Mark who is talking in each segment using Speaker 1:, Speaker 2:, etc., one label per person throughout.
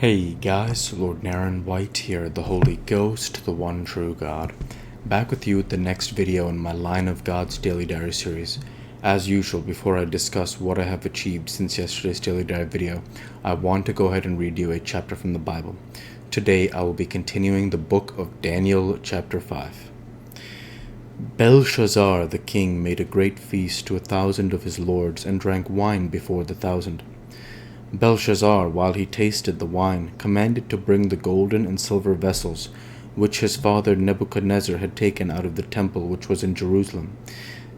Speaker 1: Hey guys, Lord Naren White here, the Holy Ghost, the one true God. Back with you with the next video in my Line of God's Daily Diary series. As usual, before I discuss what I have achieved since yesterday's Daily Diary video, I want to go ahead and read you a chapter from the Bible. Today I will be continuing the book of Daniel chapter 5. Belshazzar the king made a great feast to 1,000 of his lords and drank wine before the 1,000. Belshazzar, while he tasted the wine, commanded to bring the golden and silver vessels, which his father Nebuchadnezzar had taken out of the temple which was in Jerusalem,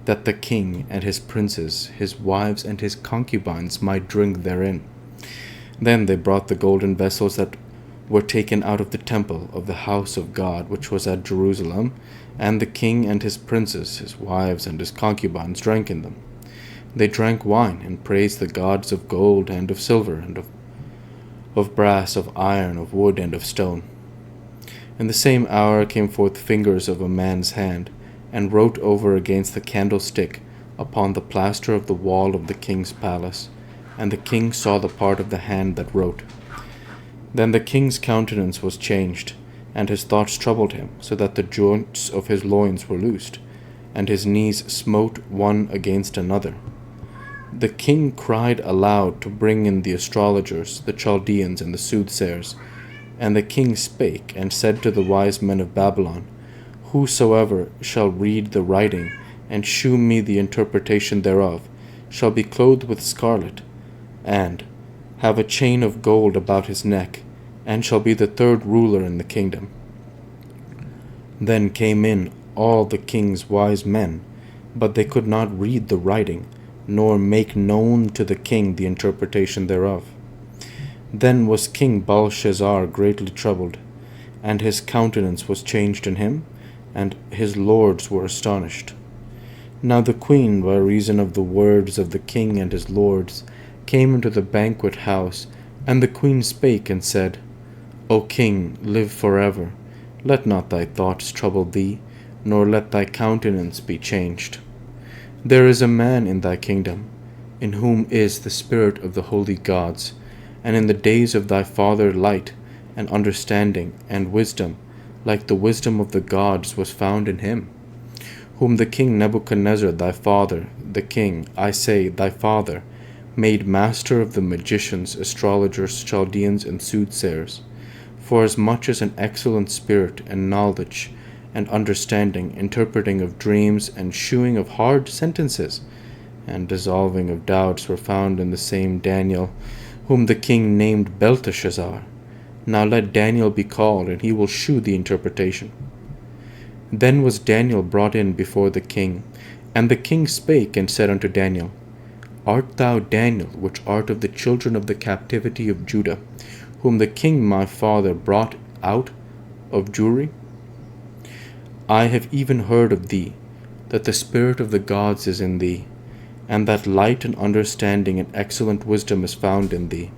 Speaker 1: that the king and his princes, his wives and his concubines might drink therein. Then they brought the golden vessels that were taken out of the temple of the house of God which was at Jerusalem, and the king and his princes, his wives and his concubines drank in them. They drank wine and praised the gods of gold and of silver and of brass, of iron, of wood, and of stone. In the same hour came forth fingers of a man's hand, and wrote over against the candlestick upon the plaster of the wall of the king's palace, and the king saw the part of the hand that wrote. Then the king's countenance was changed, and his thoughts troubled him, so that the joints of his loins were loosed, and his knees smote one against another. The king cried aloud to bring in the astrologers, the Chaldeans, and the soothsayers. And the king spake, and said to the wise men of Babylon, Whosoever shall read the writing, and shew me the interpretation thereof, shall be clothed with scarlet, and have a chain of gold about his neck, and shall be the third ruler in the kingdom. Then came in all the king's wise men, but they could not read the writing, nor make known to the king the interpretation thereof. Then was King Belshazzar greatly troubled, and his countenance was changed in him, and his lords were astonished. Now the queen, by reason of the words of the king and his lords, came into the banquet house, and the queen spake and said, O king, live forever. Let not thy thoughts trouble thee, nor let thy countenance be changed. There is a man in thy kingdom, in whom is the spirit of the holy gods, and in the days of thy father light, and understanding, and wisdom, like the wisdom of the gods was found in him, whom the king Nebuchadnezzar thy father, the king, I say, thy father, made master of the magicians, astrologers, Chaldeans, and soothsayers, forasmuch as an excellent spirit and knowledge, and understanding, interpreting of dreams, and shewing of hard sentences, and dissolving of doubts were found in the same Daniel, whom the king named Belteshazzar. Now let Daniel be called, and he will shew the interpretation. Then was Daniel brought in before the king, and the king spake and said unto Daniel, Art thou Daniel, which art of the children of the captivity of Judah, whom the king my father brought out of Jewry? I have even heard of thee, that the spirit of the gods is in thee, and that light and understanding and excellent wisdom is found in thee.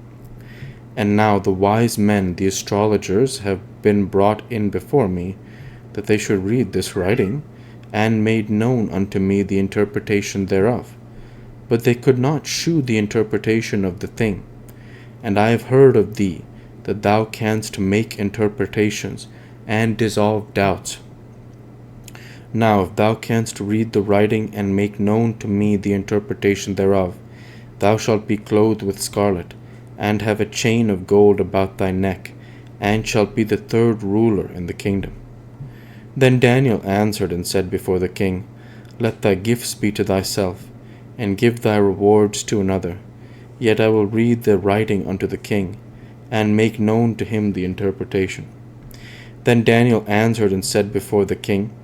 Speaker 1: And now the wise men, the astrologers, have been brought in before me, that they should read this writing, and made known unto me the interpretation thereof. But they could not shew the interpretation of the thing. And I have heard of thee, that thou canst make interpretations, and dissolve doubts. Now if thou canst read the writing, and make known to me the interpretation thereof, thou shalt be clothed with scarlet, and have a chain of gold about thy neck, and shalt be the third ruler in the kingdom. Then Daniel answered and said before the king, Let thy gifts be to thyself, and give thy rewards to another. Yet I will read the writing unto the king, and make known to him the interpretation. Then Daniel answered and said before the king,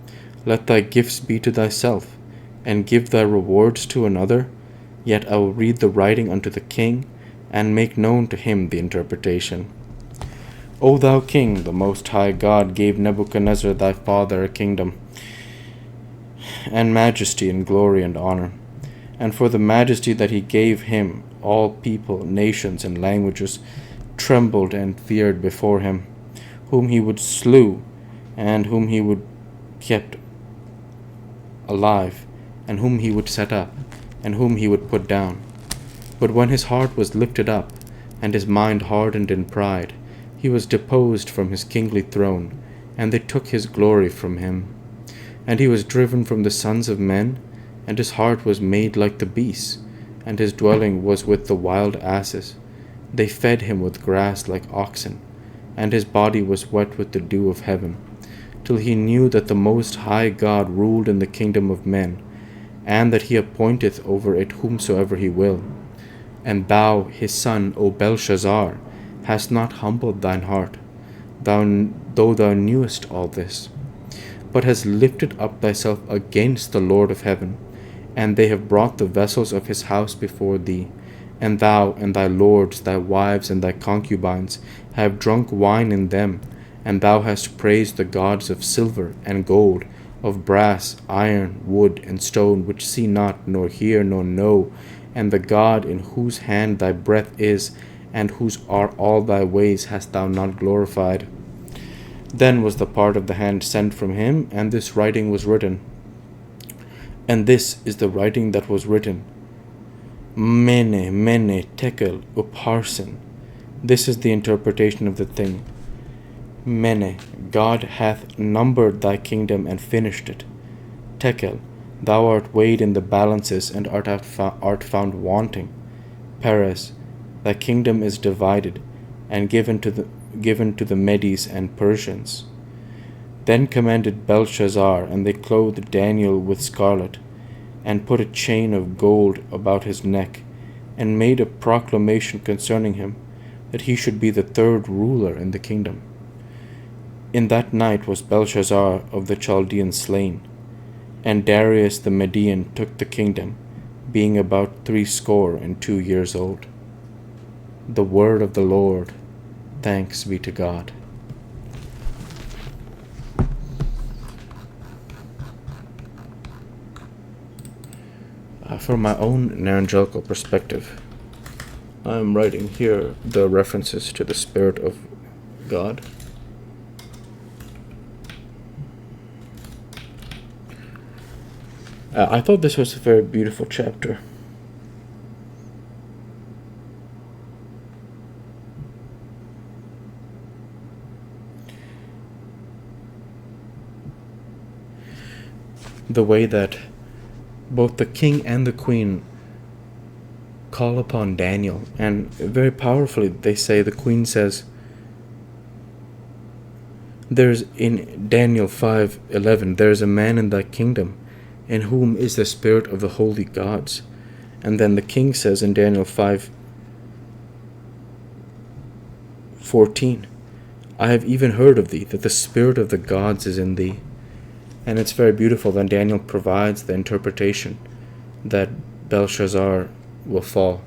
Speaker 1: Let thy gifts be to thyself, and give thy rewards to another. Yet I will read the writing unto the king, and make known to him the interpretation. O thou king, the most high God gave Nebuchadnezzar thy father a kingdom, and majesty, and glory, and honor. And for the majesty that he gave him, all people, nations, and languages trembled and feared before him, whom he would slew, and whom he would kept alive, and whom he would set up, and whom he would put down. But when his heart was lifted up, and his mind hardened in pride, He was deposed from his kingly throne, and they took his glory from him. And he was driven from the sons of men, and his heart was made like the beasts, and his dwelling was with the wild asses. They fed him with grass like oxen, and his body was wet with the dew of heaven, till he knew that the Most High God ruled in the kingdom of men, and that he appointeth over it whomsoever he will. And thou, his son, O Belshazzar, hast not humbled thine heart, though thou knewest all this, but hast lifted up thyself against the Lord of heaven, and they have brought the vessels of his house before thee, and thou and thy lords, thy wives and thy concubines, have drunk wine in them, and thou hast praised the gods of silver and gold, of brass, iron, wood, and stone, which see not, nor hear, nor know, and the God in whose hand thy breath is, and whose are all thy ways, hast thou not glorified. Then was the part of the hand sent from him, and this writing was written. And this is the writing that was written. Mene, mene, tekel, upharsin. This is the interpretation of the thing. Mene, God hath numbered thy kingdom and finished it. Tekel, thou art weighed in the balances and art found wanting. Peres, thy kingdom is divided and given to the Medes and Persians. Then commanded Belshazzar, and they clothed Daniel with scarlet, and put a chain of gold about his neck, and made a proclamation concerning him, that he should be the third ruler in the kingdom. In that night was Belshazzar of the Chaldeans slain, and Darius the Median took the kingdom, being about 62 years old. The word of the Lord. Thanks be to God. From my own narangelical perspective, I'm writing here the references to the Spirit of God. I thought this was a very beautiful chapter. The way that both the king and the queen call upon Daniel, and very powerfully they say, the queen says, there's in Daniel 5:11, there's a man in thy kingdom, in whom is the spirit of the holy gods. And then the king says in Daniel 5:14, I have even heard of thee, that the spirit of the gods is in thee. And it's very beautiful. Then Daniel provides the interpretation that Belshazzar will fall.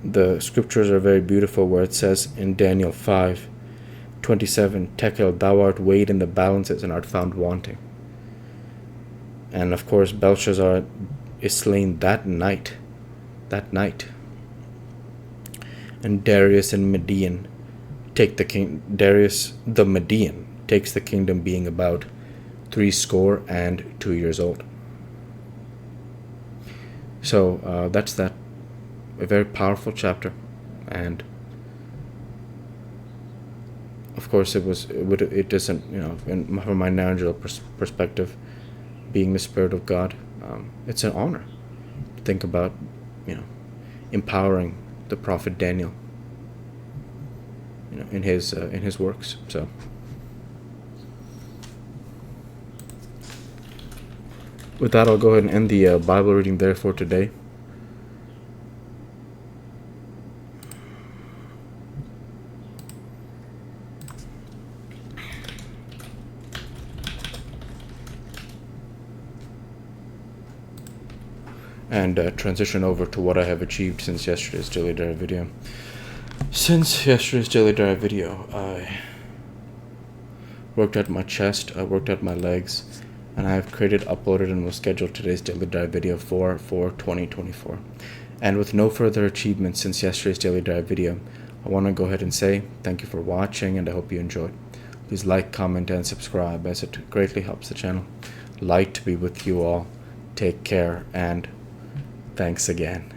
Speaker 1: The scriptures are very beautiful, where it says in Daniel 5:27, Tekel, thou art weighed in the balances and art found wanting. And of course Belshazzar is slain that night. And Darius and Median take the king. Darius the Median takes the kingdom, being about 62 years old. So that's that. A very powerful chapter, and of course it doesn't, from my narangelical perspective, being the Spirit of God, it's an honor to think about, empowering the prophet Daniel, in his works. So. With that, I'll go ahead and end the Bible reading there for today. And transition over to what I have achieved since yesterday's Daily Diary video. Since yesterday's Daily Diary video, I worked out my chest, I worked out my legs, and I have created, uploaded, and will schedule today's Daily Diary video for 2024. And with no further achievements since yesterday's Daily Diary video, I want to go ahead and say thank you for watching, and I hope you enjoyed. Please like, comment, and subscribe, as it greatly helps the channel. Light to be with you all. Take care, and thanks again.